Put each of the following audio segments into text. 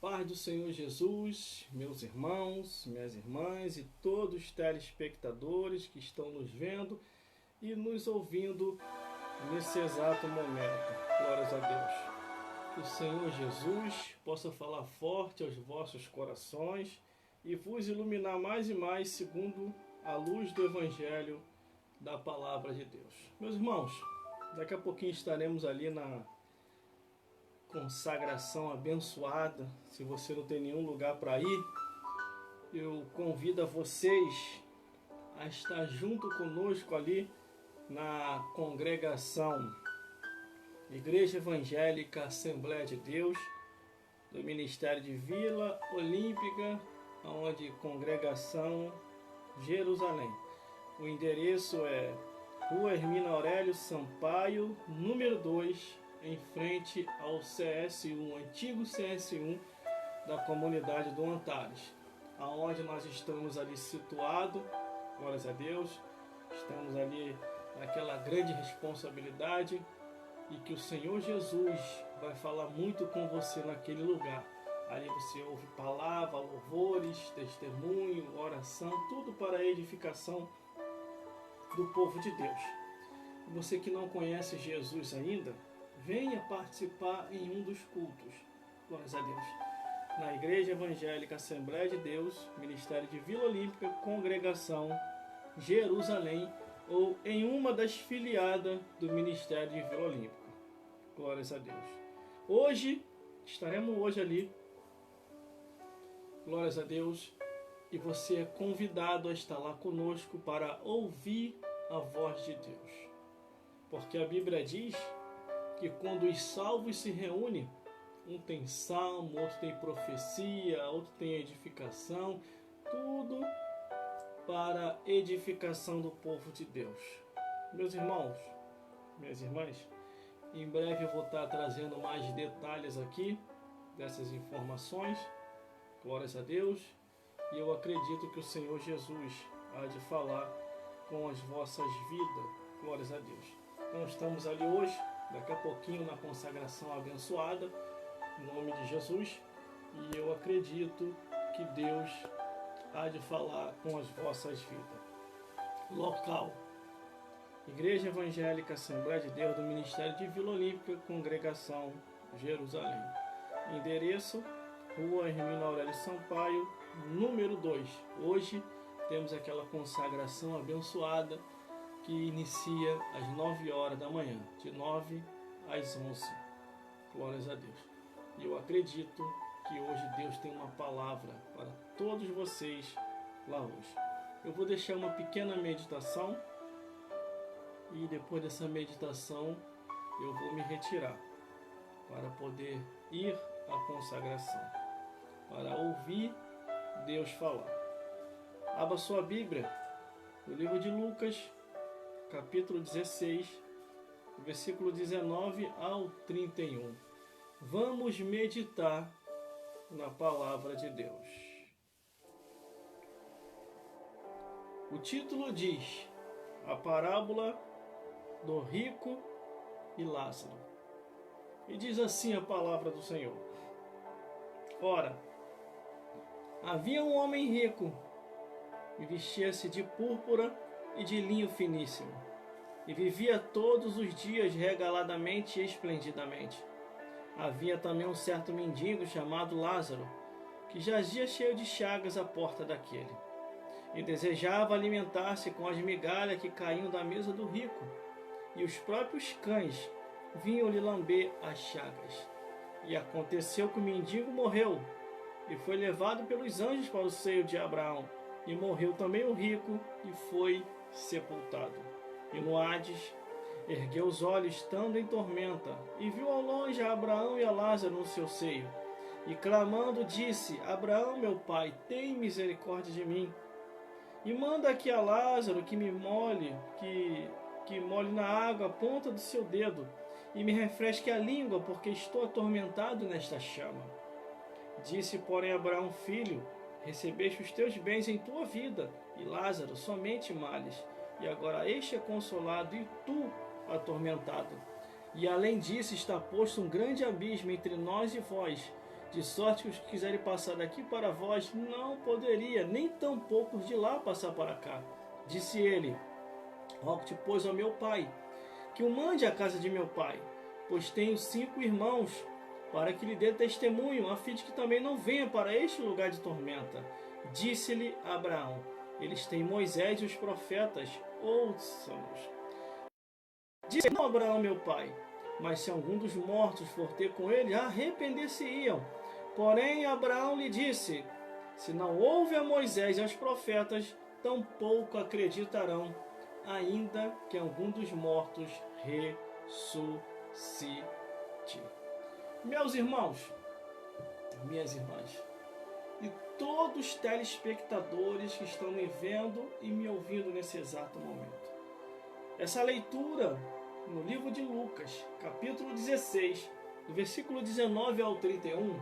Paz do Senhor Jesus, meus irmãos, minhas irmãs e todos os telespectadores que estão nos vendo e nos ouvindo nesse exato momento. Glórias a Deus. Que o Senhor Jesus possa falar forte aos vossos corações e vos iluminar mais e mais segundo a luz do Evangelho da Palavra de Deus. Meus irmãos, daqui a pouquinho estaremos ali na consagração abençoada. Se você não tem nenhum lugar para ir, eu convido a vocês a estar junto conosco ali na congregação Igreja Evangélica Assembleia de Deus do Ministério de Vila Olímpica, onde congregação Jerusalém. O endereço é Rua Hermínio Aurélio Sampaio, número 2, em frente ao CS1, antigo CS1 da comunidade do Antares, aonde nós estamos ali situados, glórias a Deus, estamos ali naquela grande responsabilidade e que o Senhor Jesus vai falar muito com você naquele lugar. Ali você ouve palavra, louvores, testemunho, oração, tudo para a edificação do povo de Deus. Você que não conhece Jesus ainda, venha participar em um dos cultos, glórias a Deus, na Igreja Evangélica Assembleia de Deus, Ministério de Vila Olímpica, Congregação Jerusalém, ou em uma das filiadas do Ministério de Vila Olímpica, glórias a Deus. Estaremos ali, glórias a Deus, e você é convidado a estar lá conosco para ouvir a voz de Deus, porque a Bíblia diz que quando os salvos se reúnem, um tem salmo, outro tem profecia, outro tem edificação, tudo para edificação do povo de Deus. Meus irmãos, minhas irmãs, em breve eu vou estar trazendo mais detalhes aqui dessas informações, glórias a Deus, e eu acredito que o Senhor Jesus há de falar com as vossas vidas, glórias a Deus. Então estamos ali hoje, daqui a pouquinho na consagração abençoada, em nome de Jesus, e eu acredito que Deus há de falar com as vossas vidas. Local: Igreja Evangélica Assembleia de Deus do Ministério de Vila Olímpica, Congregação Jerusalém. Endereço: Rua Hermínio Aurélio Sampaio, número 2. Hoje temos aquela consagração abençoada que inicia às 9 horas da manhã, de 9 às 11. Glórias a Deus. E eu acredito que hoje Deus tem uma palavra para todos vocês lá hoje. Eu vou deixar uma pequena meditação e depois dessa meditação eu vou me retirar para poder ir à consagração, para ouvir Deus falar. Abra sua Bíblia no livro de Lucas, capítulo 16, versículo 19 ao 31. Vamos meditar na palavra de Deus. O título diz: A parábola do rico e Lázaro. E diz assim a palavra do Senhor: Ora, havia um homem rico e vestia-se de púrpura e de linho finíssimo, e vivia todos os dias regaladamente e esplendidamente. Havia também um certo mendigo chamado Lázaro, que jazia cheio de chagas à porta daquele, e desejava alimentar-se com as migalhas que caíam da mesa do rico, e os próprios cães vinham-lhe lamber as chagas. E aconteceu que o mendigo morreu, e foi levado pelos anjos para o seio de Abraão, e morreu também o rico, e foi sepultado. E no Hades ergueu os olhos, estando em tormenta, e viu ao longe a Abraão e a Lázaro no seu seio. E clamando disse: Abraão, meu pai, tem misericórdia de mim, e manda aqui a Lázaro que me molhe, que molhe na água a ponta do seu dedo, e me refresque a língua, porque estou atormentado nesta chama. Disse, porém, Abraão: Filho, recebeste os teus bens em tua vida, e Lázaro somente males, e agora este é consolado, e tu atormentado. E além disso está posto um grande abismo entre nós e vós, de sorte que os que quiserem passar daqui para vós não poderia, nem tampouco os de lá passar para cá. Disse ele: rogo-te, pois, ao meu pai, que o mande à casa de meu pai, pois tenho 5 irmãos, para que lhe dê testemunho, a fim de que também não venha para este lugar de tormenta. Disse-lhe Abraão: eles têm Moisés e os profetas, ouçam-nos. Disse: não, Abraão, meu pai, mas se algum dos mortos for ter com ele, arrepender-se-iam. Porém, Abraão lhe disse: se não houve a Moisés e aos profetas, tampouco acreditarão, ainda que algum dos mortos ressuscite. Meus irmãos, minhas irmãs, e todos os telespectadores que estão me vendo e me ouvindo nesse exato momento, essa leitura no livro de Lucas, capítulo 16, do versículo 19 ao 31,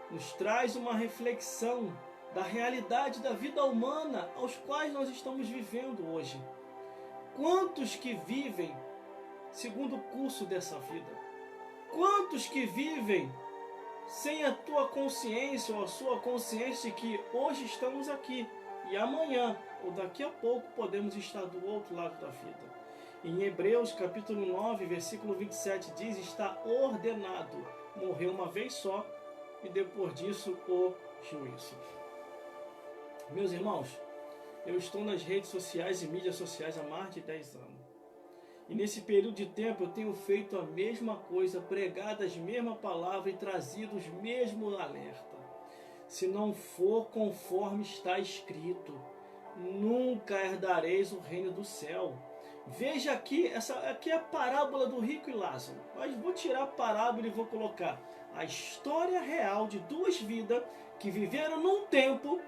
nos traz uma reflexão da realidade da vida humana aos quais nós estamos vivendo hoje. Quantos que vivem segundo o curso dessa vida? Quantos que vivem sem a tua consciência ou a sua consciência de que hoje estamos aqui e amanhã ou daqui a pouco podemos estar do outro lado da vida? Em Hebreus capítulo 9, versículo 27 diz: está ordenado morrer uma vez só e depois disso o juízo. Meus irmãos, eu estou nas redes sociais e mídias sociais há mais de 10 anos. E nesse período de tempo eu tenho feito a mesma coisa, pregado as mesmas palavras e trazido os mesmos alertas. Se não for conforme está escrito, nunca herdareis o reino do céu. Veja aqui, essa aqui é a parábola do rico e Lázaro. Mas vou tirar a parábola e vou colocar a história real de 2 vidas que viveram num tempo.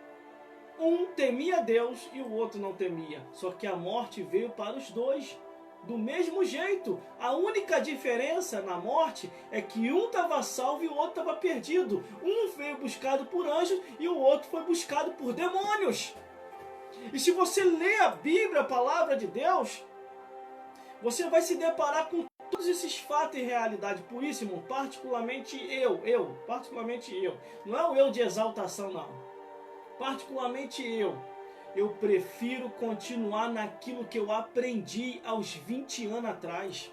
Um temia Deus e o outro não temia. Só que a morte veio para os dois do mesmo jeito. A única diferença na morte é que um estava salvo e o outro estava perdido. Um foi buscado por anjos e o outro foi buscado por demônios. E se você lê a Bíblia, a palavra de Deus, você vai se deparar com todos esses fatos e realidade. Por isso, irmão, particularmente eu, não é o eu de exaltação, não. Particularmente eu prefiro continuar naquilo que eu aprendi aos 20 anos atrás.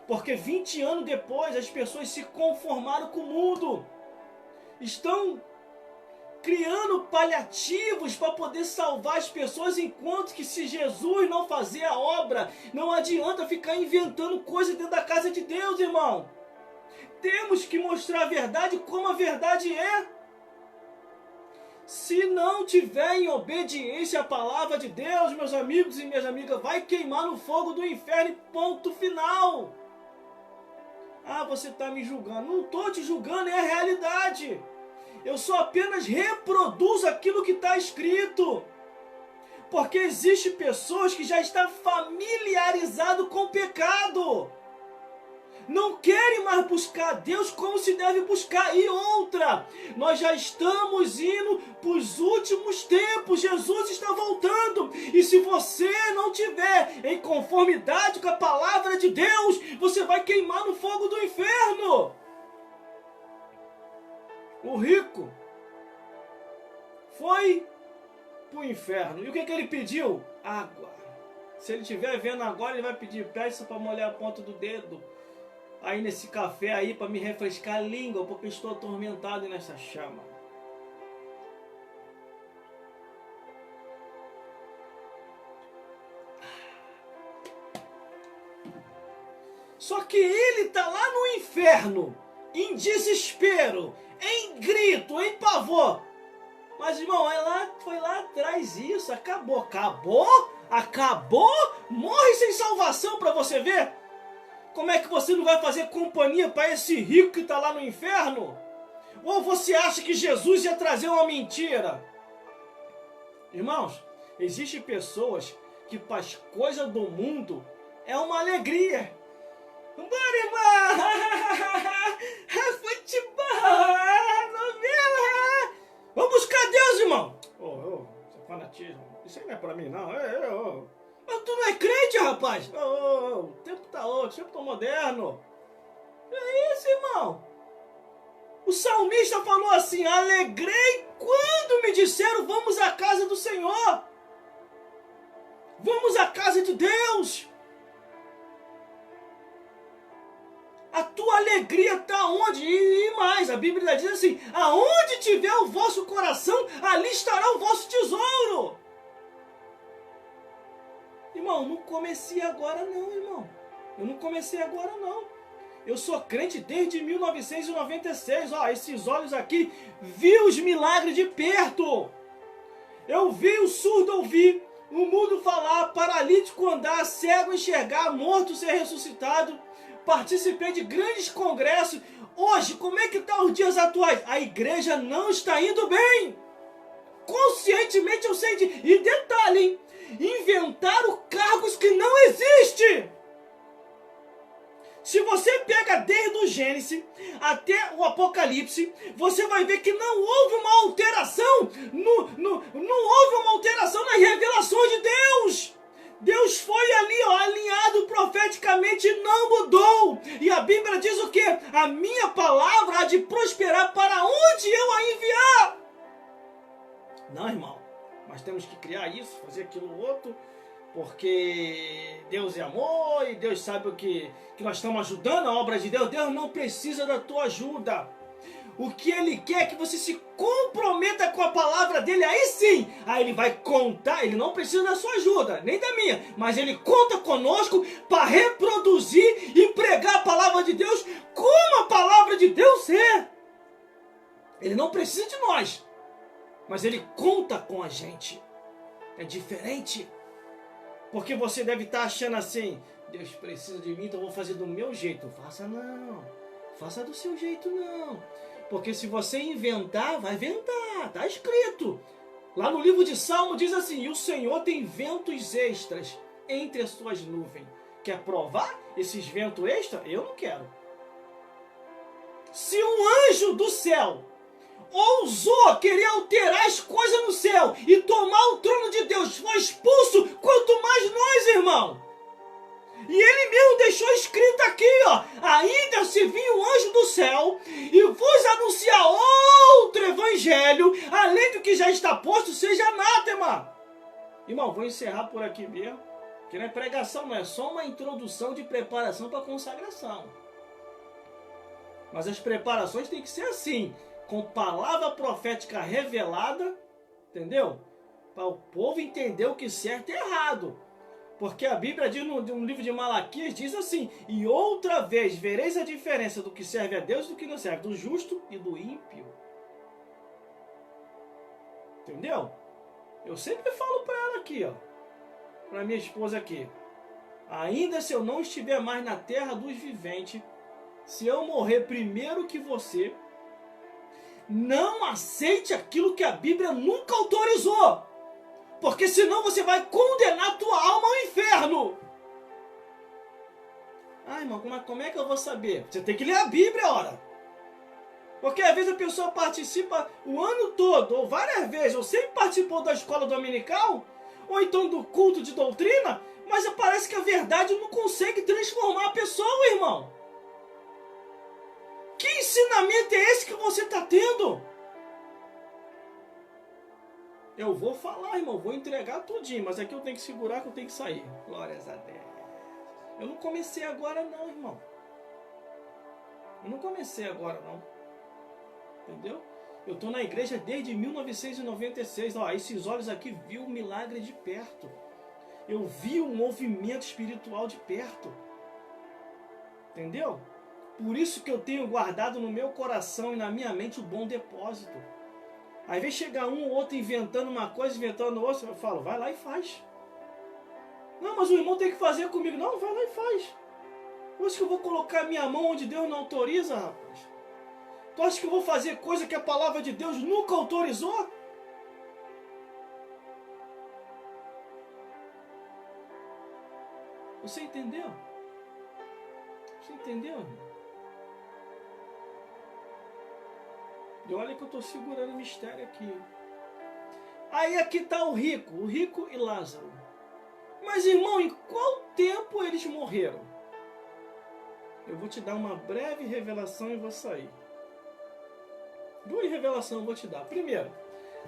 Porque 20 anos depois as pessoas se conformaram com o mundo. Estão criando paliativos para poder salvar as pessoas, enquanto que se Jesus não fazer a obra, não adianta ficar inventando coisa dentro da casa de Deus, irmão. Temos que mostrar a verdade como a verdade é. Se não tiver em obediência à palavra de Deus, meus amigos e minhas amigas, vai queimar no fogo do inferno, ponto final. Ah, você está me julgando. Não estou te julgando, é a realidade. Eu só apenas reproduzo aquilo que está escrito. Porque existem pessoas que já estão familiarizadas com o pecado. Não querem mais buscar Deus como se deve buscar. E outra, nós já estamos indo para os últimos tempos. Jesus está voltando. E se você não tiver em conformidade com a palavra de Deus, você vai queimar no fogo do inferno. O rico foi para o inferno. E o que ele pediu? Água. Se ele estiver vendo agora, ele vai pedir: peça para molhar a ponta do dedo aí nesse café aí, para me refrescar a língua, porque estou atormentado nessa chama. Só que ele está lá no inferno, em desespero, em grito, em pavor. Mas, irmão, foi lá atrás isso. Acabou. Morre sem salvação para você ver. Como é que você não vai fazer companhia para esse rico que está lá no inferno? Ou você acha que Jesus ia trazer uma mentira? Irmãos, existem pessoas que para as coisas do mundo é uma alegria. Bora, irmão! Futebol! Novela! Vamos buscar Deus, irmão! Isso é fanatismo. Isso aí não é pra mim, não. Mas tu não é crente, rapaz? O tempo tá outro, o tempo tá moderno. É isso, irmão. O salmista falou assim: alegrei quando me disseram, vamos à casa do Senhor. Vamos à casa de Deus. A tua alegria está onde? E mais, a Bíblia diz assim: aonde tiver o vosso coração, ali estará o vosso tesouro. Irmão, não comecei agora não, irmão. Eu não comecei agora não. Eu sou crente desde 1996. Ó, esses olhos aqui vi os milagres de perto. Eu vi o surdo ouvir, o mudo falar, paralítico andar, cego enxergar, morto ser ressuscitado. Participei de grandes congressos. Hoje, como é que estão os dias atuais? A igreja não está indo bem. Conscientemente eu sei de... E detalhe, hein? Inventaram cargos que não existem. Se você pega desde o Gênesis até o Apocalipse, você vai ver que não houve uma alteração, não houve uma alteração nas revelações de Deus. Deus foi ali, ó, alinhado profeticamente e não mudou. E a Bíblia diz o quê? A minha palavra há de prosperar para onde eu a enviar. Não, irmão, mas temos que criar isso, fazer aquilo outro, porque Deus é amor e Deus sabe o que nós estamos ajudando a obra de Deus. Deus não precisa da tua ajuda. O que Ele quer é que você se comprometa com a palavra dEle. Aí sim, aí Ele vai contar. Ele não precisa da sua ajuda, nem da minha, mas Ele conta conosco para reproduzir e pregar a palavra de Deus como a palavra de Deus é. Ele não precisa de nós, mas Ele conta com a gente. É diferente. Porque você deve estar achando assim: Deus precisa de mim, então eu vou fazer do meu jeito. Faça não. Faça do seu jeito não. Porque se você inventar, vai ventar. Está escrito. Lá no livro de Salmo diz assim: e o Senhor tem ventos extras entre as suas nuvens. Quer provar esses ventos extras? Eu não quero. Se um anjo do céu ousou querer alterar as coisas no céu e tomar o trono de Deus, foi expulso, quanto mais nós, irmão. E ele mesmo deixou escrito aqui, ó: ainda se vir um anjo do céu e vos anunciar outro evangelho, além do que já está posto, seja anátema. Irmão, vou encerrar por aqui mesmo, que não é pregação, não é só uma introdução de preparação para a consagração. Mas as preparações têm que ser assim, com palavra profética revelada, entendeu? Para o povo entender o que é certo e errado. Porque a Bíblia diz no livro de Malaquias, diz assim: e outra vez vereis a diferença do que serve a Deus e do que não serve, do justo e do ímpio. Entendeu? Eu sempre falo para ela aqui, ó, para minha esposa aqui: ainda se eu não estiver mais na terra dos viventes, se eu morrer primeiro que você, não aceite aquilo que a Bíblia nunca autorizou, porque senão você vai condenar a tua alma ao inferno. Ah, irmão, mas como é que eu vou saber? Você tem que ler a Bíblia, ora. Porque às vezes a pessoa participa o ano todo, ou várias vezes, ou sempre participou da escola dominical, ou então do culto de doutrina, mas parece que a verdade não consegue transformar a pessoa, irmão. Que ensinamento é esse que você está tendo? Eu vou falar, irmão, vou entregar tudinho, mas aqui eu tenho que segurar, que eu tenho que sair. Glórias a Deus. Eu não comecei agora não, irmão. Eu não comecei agora não. Entendeu? Eu estou na igreja desde 1996. Ó, esses olhos aqui viu o milagre de perto. Eu vi o movimento espiritual de perto. Entendeu? Por isso que eu tenho guardado no meu coração e na minha mente o bom depósito. Aí vem chegar um ou outro inventando uma coisa, inventando outra, eu falo: vai lá e faz. Não, mas o irmão tem que fazer comigo. Não, vai lá e faz. Tu acha que eu vou colocar minha mão onde Deus não autoriza, rapaz? Tu acha que eu vou fazer coisa que a palavra de Deus nunca autorizou? Você entendeu? Você entendeu? E olha que eu estou segurando o mistério aqui. Aí aqui está o rico e Lázaro. Mas, irmão, em qual tempo eles morreram? Eu vou te dar uma breve revelação e vou sair. Duas revelações eu vou te dar. Primeiro,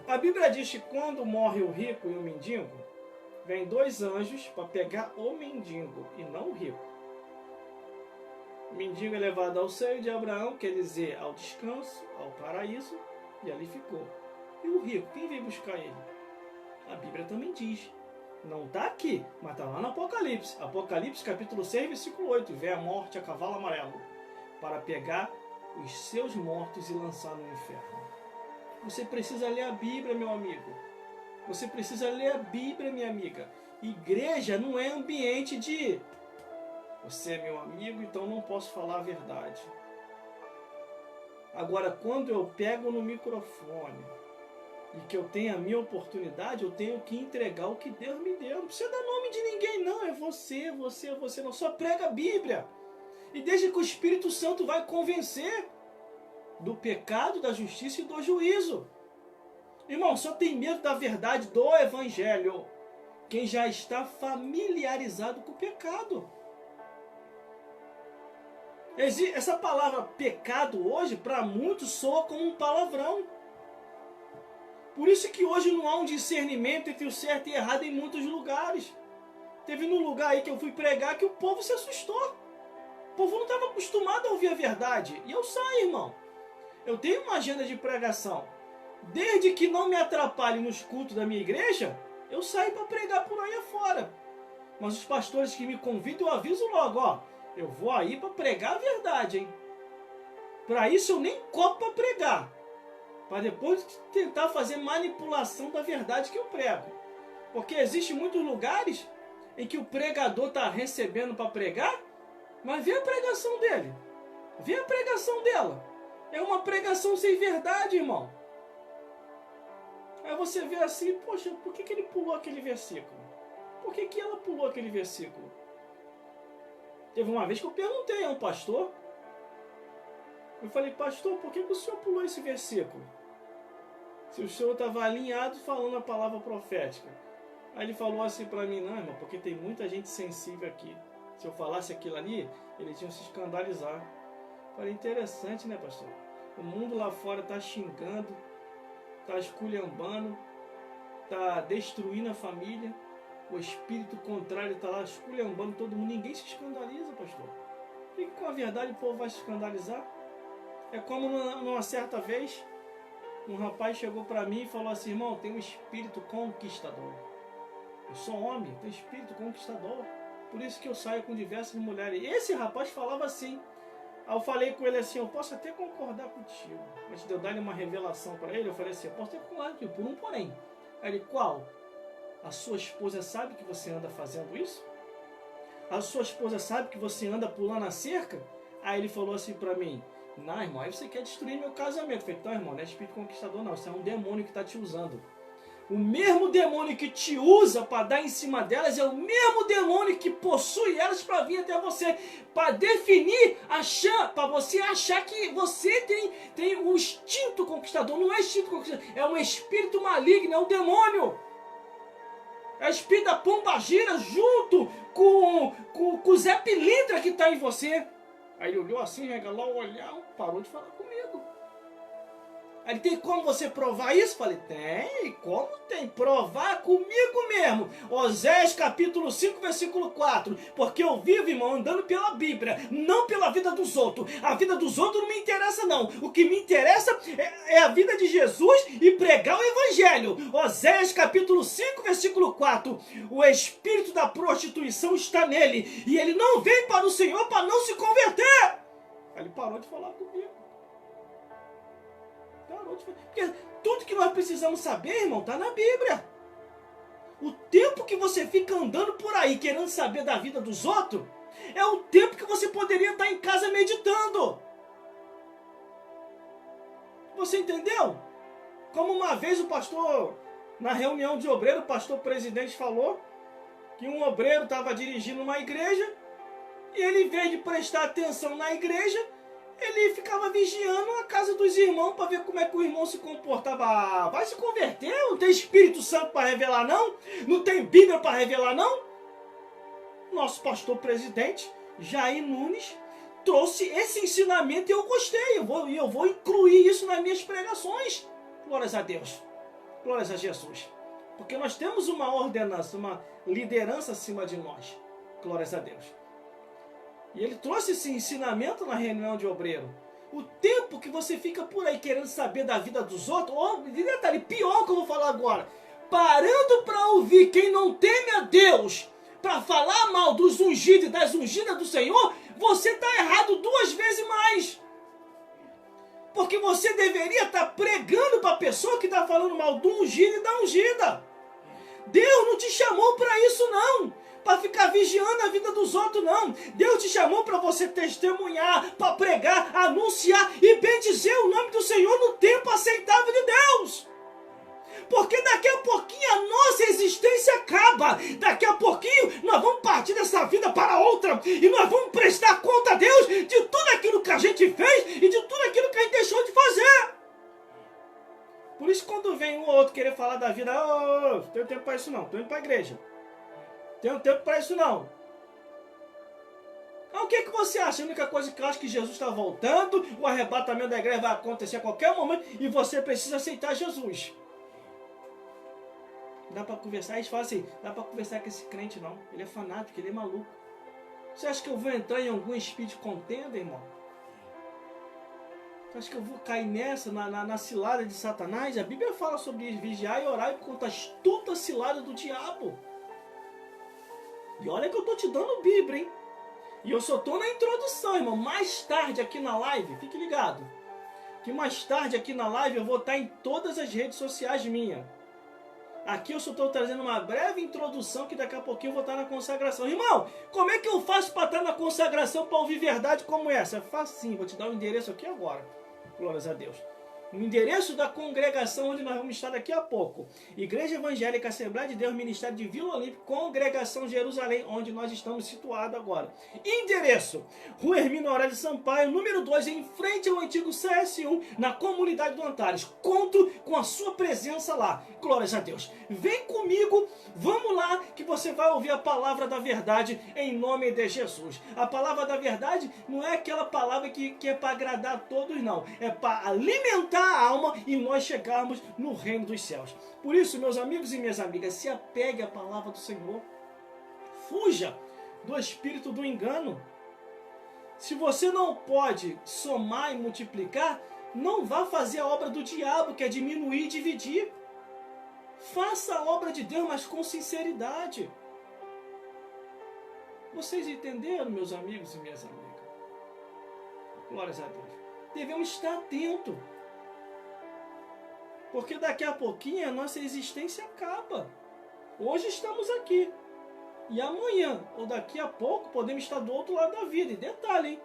a Bíblia diz que quando morre o rico e o mendigo, vem dois anjos para pegar o mendigo e não o rico. O mendigo é levado ao seio de Abraão, quer dizer, ao descanso, ao paraíso, e ali ficou. E o rico, quem veio buscar ele? A Bíblia também diz. Não está aqui, mas está lá no Apocalipse. Apocalipse capítulo 6, versículo 8. Vê a morte a cavalo amarelo, para pegar os seus mortos e lançar no inferno. Você precisa ler a Bíblia, meu amigo. Você precisa ler a Bíblia, minha amiga. Igreja não é ambiente de... Você é meu amigo, então não posso falar a verdade. Agora, quando eu pego no microfone e que eu tenho a minha oportunidade, eu tenho que entregar o que Deus me deu. Não precisa dar nome de ninguém, não. É você. Não, só prega a Bíblia. E deixa que o Espírito Santo vai convencer do pecado, da justiça e do juízo. Irmão, só tem medo da verdade do Evangelho quem já está familiarizado com o pecado. Essa palavra pecado hoje, para muitos, soa como um palavrão. Por isso que hoje não há um discernimento entre o certo e o errado em muitos lugares. Teve num lugar aí que eu fui pregar que o povo se assustou. O povo não estava acostumado a ouvir a verdade. E eu saio, irmão. Eu tenho uma agenda de pregação. Desde que não me atrapalhe nos cultos da minha igreja, eu saio para pregar por aí afora. Mas os pastores que me convidam, eu aviso logo, ó. Eu vou aí para pregar a verdade, hein? Para isso eu nem copo para pregar. Para depois tentar fazer manipulação da verdade que eu prego. Porque existem muitos lugares em que o pregador está recebendo para pregar, mas vê a pregação dele. Vê a pregação dela. É uma pregação sem verdade, irmão. Aí você vê assim, poxa, por que ele pulou aquele versículo? Por que ela pulou aquele versículo? Teve uma vez que eu perguntei a um pastor. Eu falei, pastor, por que o senhor pulou esse versículo? Se o senhor estava alinhado falando a palavra profética. Aí ele falou assim para mim, não, irmão, porque tem muita gente sensível aqui. Se eu falasse aquilo ali, eles iam se escandalizar. Eu falei, interessante, né, pastor? O mundo lá fora está xingando, está esculhambando, está destruindo a família. O espírito contrário está lá esculhambando todo mundo. Ninguém se escandaliza, pastor. Por que com a verdade o povo vai se escandalizar? É como numa certa vez, um rapaz chegou para mim e falou assim, irmão, tem um espírito conquistador. Eu sou homem, tenho espírito conquistador. Por isso que eu saio com diversas mulheres. E esse rapaz falava assim. Aí eu falei com ele assim, eu posso até concordar contigo. Antes de eu dar uma revelação para ele, eu falei assim, eu posso até concordar contigo, por um porém. Aí ele, qual? A sua esposa sabe que você anda fazendo isso? A sua esposa sabe que você anda pulando a cerca? Aí ele falou assim para mim, não, irmão, aí você quer destruir meu casamento. Eu falei, então, irmão, não é espírito conquistador não, isso é um demônio que está te usando. O mesmo demônio que te usa para dar em cima delas é o mesmo demônio que possui elas para vir até você, para definir, para você achar que você tem um instinto conquistador. Não é instinto conquistador, é um espírito maligno, é um demônio. É o espírito da pombagira junto com o Zé Pilintra que está em você. Aí ele olhou assim, regalou o olhar, parou de falar comigo. Aí tem como você provar isso? Falei, tem, como tem? Provar comigo mesmo. Oséias capítulo 5, versículo 4. Porque eu vivo, irmão, andando pela Bíblia, não pela vida dos outros. A vida dos outros não me interessa, não. O que me interessa é a vida de Jesus e pregar o Evangelho. Oséias capítulo 5, versículo 4. O espírito da prostituição está nele e ele não vem para o Senhor para não se converter. Aí ele parou de falar comigo. Porque tudo que nós precisamos saber, irmão, está na Bíblia. O tempo que você fica andando por aí querendo saber da vida dos outros é o tempo que você poderia estar em casa meditando. Você entendeu? Como uma vez o pastor, na reunião de obreiro, o pastor presidente falou que um obreiro estava dirigindo uma igreja e ele, em vez de prestar atenção na igreja, ele ficava vigiando a casa dos irmãos para ver como é que o irmão se comportava. Ah, vai se converter? Não tem Espírito Santo para revelar, não? Não tem Bíblia para revelar, não? Nosso pastor presidente, Jair Nunes, trouxe esse ensinamento e eu gostei. Eu vou incluir isso nas minhas pregações. Glórias a Deus. Glórias a Jesus. Porque nós temos uma ordenança, uma liderança acima de nós. Glórias a Deus. E ele trouxe esse ensinamento na reunião de obreiro. O tempo que você fica por aí querendo saber da vida dos outros, ou detalhe, pior que eu vou falar agora, parando para ouvir quem não teme a Deus, para falar mal dos ungidos e das ungidas do Senhor, você está errado 2 vezes mais. Porque você deveria estar pregando para a pessoa que está falando mal do ungido e da ungida. Deus não te chamou para isso não, para ficar vigiando a vida dos outros não. Deus te chamou para você testemunhar, para pregar, anunciar e bendizer o nome do Senhor no tempo aceitável de Deus. Porque daqui a pouquinho a nossa existência acaba. Daqui a pouquinho nós vamos partir dessa vida para outra. E nós vamos prestar conta a Deus de tudo aquilo que a gente fez e de tudo aquilo que a gente deixou de fazer. Por isso quando vem um ou outro querer falar da vida, não tenho tempo para isso não, estou indo para a igreja. Tenho tempo para isso não. O que você acha? A única coisa que eu acho que Jesus está voltando, o arrebatamento da igreja vai acontecer a qualquer momento e você precisa aceitar Jesus. Dá para conversar, eles falam assim, dá para conversar com esse crente não, ele é fanático, ele é maluco. Você acha que eu vou entrar em algum espírito de contenda, irmão? Você acha que eu vou cair nessa, na cilada de Satanás? A Bíblia fala sobre vigiar e orar contra a astuta cilada do diabo. E olha que eu estou te dando Bíblia, hein? E eu só estou na introdução, irmão. Mais tarde aqui na live, fique ligado, que mais tarde aqui na live eu vou estar em todas as redes sociais minhas. Aqui eu só estou trazendo uma breve introdução que daqui a pouquinho eu vou estar na consagração. Irmão, como é que eu faço para estar na consagração para ouvir verdade como essa? É facinho, vou te dar o endereço aqui agora. Glórias a Deus. O endereço da congregação onde nós vamos estar daqui a pouco. Igreja Evangélica Assembleia de Deus, Ministério de Vila Olímpica, Congregação Jerusalém, onde nós estamos situados agora. Endereço: Rua Hermínio Aurélio Sampaio, número 2, em frente ao antigo CS1, na comunidade do Antares. Conto com a sua presença lá. Glórias a Deus. Vem comigo, vamos lá, que você vai ouvir a palavra da verdade em nome de Jesus. A palavra da verdade não é aquela palavra que é para agradar a todos, não. É para alimentar a alma e nós chegarmos no reino dos céus. Por isso, meus amigos e minhas amigas, se apegue à palavra do Senhor. Fuja do espírito do engano. Se você não pode somar e multiplicar, não vá fazer a obra do diabo, que é diminuir e dividir. Faça a obra de Deus, mas com sinceridade. Vocês entenderam, meus amigos e minhas amigas? Glórias a Deus. Devemos estar atentos. Porque daqui a pouquinho a nossa existência acaba. Hoje estamos aqui. E amanhã, ou daqui a pouco, podemos estar do outro lado da vida. E detalhe, hein?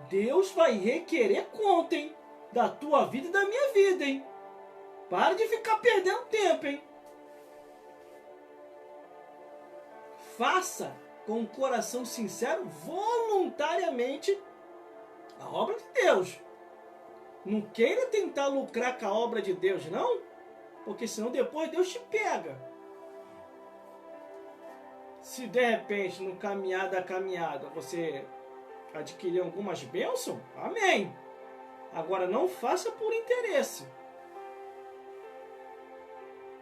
Deus vai requerer conta, hein? Da tua vida e da minha vida, hein? Para de ficar perdendo tempo, hein? Faça com um coração sincero, voluntariamente, a obra de Deus. Não queira tentar lucrar com a obra de Deus, não. Porque senão depois Deus te pega. Se de repente, no caminhar da caminhada, você adquirir algumas bênçãos, amém. Agora não faça por interesse.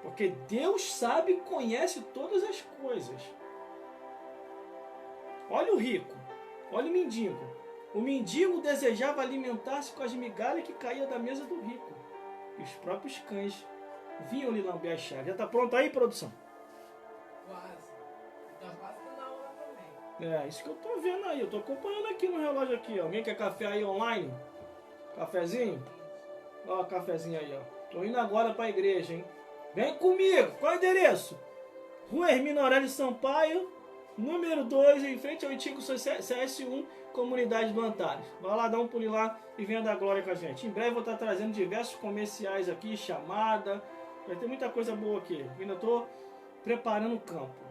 Porque Deus sabe e conhece todas as coisas. Olha o rico, olha o mendigo. O mendigo desejava alimentar-se com as migalhas que caíam da mesa do rico. E os próprios cães vinham lhe lamber as chaves. Já está pronto aí, produção? Quase. Está quase na hora também. É, isso que eu estou vendo aí. Eu estou acompanhando aqui no relógio aqui. Ó. Alguém quer café aí online? Cafezinho? Ó, o cafezinho aí, ó. Estou indo agora para a igreja, hein? Vem comigo. Qual é o endereço? Rua Hermínio Aurélio Sampaio, número 2, em frente ao antigo CS1, comunidade do Antares. Vai lá, dá um pulo lá e venha dar glória com a gente. Em breve vou estar trazendo diversos comerciais aqui, chamada. Vai ter muita coisa boa aqui. Ainda estou preparando o campo.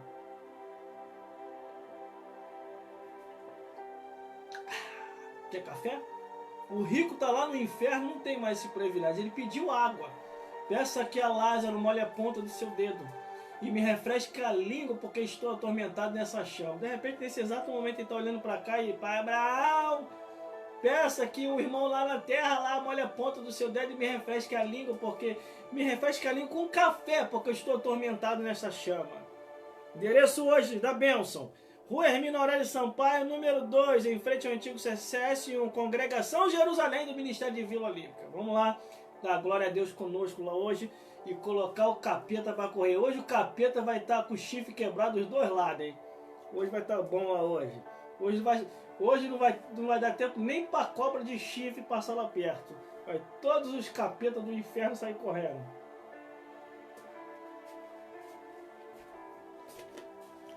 Quer café? O rico está lá no inferno, não tem mais esse privilégio. Ele pediu água. Peça aqui a Lázaro, molhe a ponta do seu dedo e me refresca a língua, porque estou atormentado nessa chama. De repente, nesse exato momento, ele está olhando para cá e, Pai Abraão, Peça que o irmão lá na terra, lá molhe a ponta do seu dedo e me refresque a língua, porque me refresque a língua com café, porque eu estou atormentado nessa chama. Endereço hoje da bênção. Rua Hermínio Aurélio Sampaio, número 2, em frente ao antigo CSS1, Congregação Jerusalém do Ministério de Vila Olímpica. Vamos lá, dar glória a Deus conosco lá hoje e colocar o capeta para correr. Hoje o capeta vai estar com o chifre quebrado dos dois lados, hein? Hoje vai estar bom lá hoje. Hoje não vai dar tempo nem para cobra de chifre passar lá perto. Vai todos os capetas do inferno sair correndo.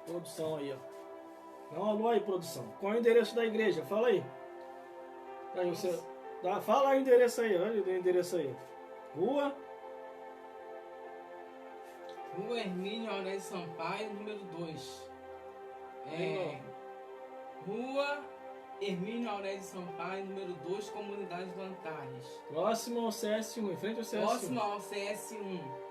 Produção aí, ó. Dá um alô aí, produção. Qual é o endereço da igreja? Fala aí. Aí você, fala aí o endereço aí. Olha o endereço aí. Rua Hermínio Aurélio Sampaio, número 2. Rua Hermínio Aurélio Sampaio, número 2, Comunidade do Antares. Próximo ao CS1, em frente ao CS1. Próximo ao CS1.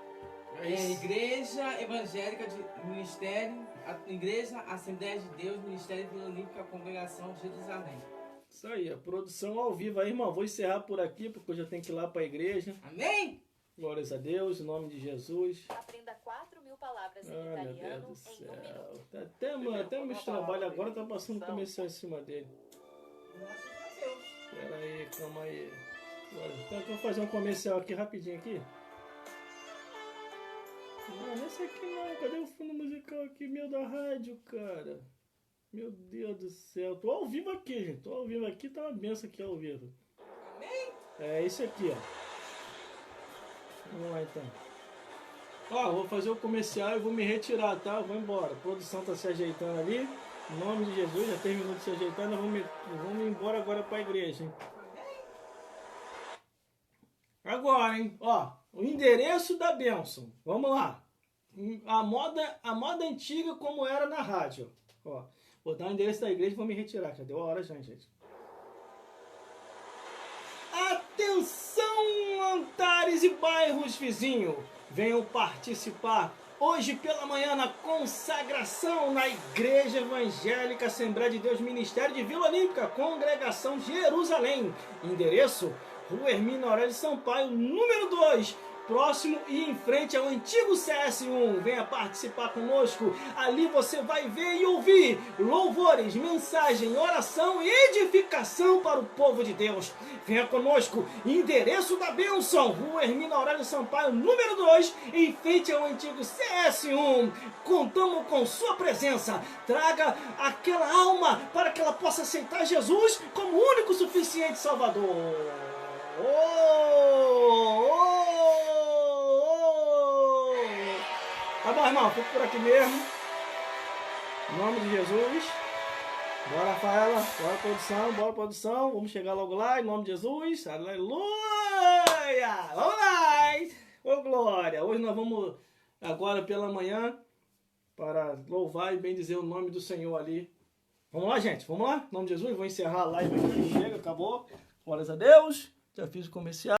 Igreja Evangélica de Ministério, Igreja Assembleia de Deus, Ministério Vila Olímpica, Congregação Jerusalém. Isso aí, a produção ao vivo aí, irmão. Vou encerrar por aqui, porque eu já tenho que ir lá para a igreja. Amém? Glórias a Deus, em nome de Jesus. Aprenda 4.000 palavras em italiano meu Deus do em 1 minuto. Tá até o meu trabalho agora tá passando comercial em cima dele. Espera aí, calma aí. Então eu vou fazer um comercial aqui rapidinho aqui. Não, nesse aqui não. Cadê o fundo musical aqui, meu, da rádio, cara? Meu Deus do céu. Tô ao vivo aqui, gente. Tô ao vivo aqui, tá uma benção aqui ao vivo. Amém? É esse aqui, ó. Vamos lá, então. Ó, vou fazer o comercial e vou me retirar, tá? Eu vou embora. A produção tá se ajeitando ali. Em nome de Jesus, já terminou de se ajeitar. Nós vamos embora agora pra igreja, hein? Agora, hein? Ó, o endereço da bênção. Vamos lá. A moda antiga como era na rádio. Ó, vou dar o endereço da igreja e vou me retirar. Já deu a hora já, gente. Atenção, Antares e bairros vizinhos. Venham participar hoje pela manhã na consagração na Igreja Evangélica Assembleia de Deus Ministério de Vila Olímpica, Congregação Jerusalém. Endereço: Rua Hermínio Aurélio Sampaio, número 2, próximo e em frente ao antigo CS1. Venha participar conosco. Ali você vai ver e ouvir louvores, mensagem, oração e edificação para o povo de Deus. Venha conosco. Endereço da bênção: Rua Hermínio Aurélio Sampaio, número 2, em frente ao antigo CS1. Contamos com sua presença. Traga aquela alma para que ela possa aceitar Jesus como único suficiente Salvador. Tá bom, irmão, fico por aqui mesmo. Em nome de Jesus. Bora, Rafaela. Bora, produção. Vamos chegar logo lá, em nome de Jesus. Aleluia! Vamos lá! Ô, glória! Hoje nós vamos, agora pela manhã, para louvar e bendizer o nome do Senhor ali. Vamos lá, gente? Vamos lá? Em nome de Jesus. Vou encerrar a live aqui. Chega, acabou. Glórias a Deus. Já fiz o comercial.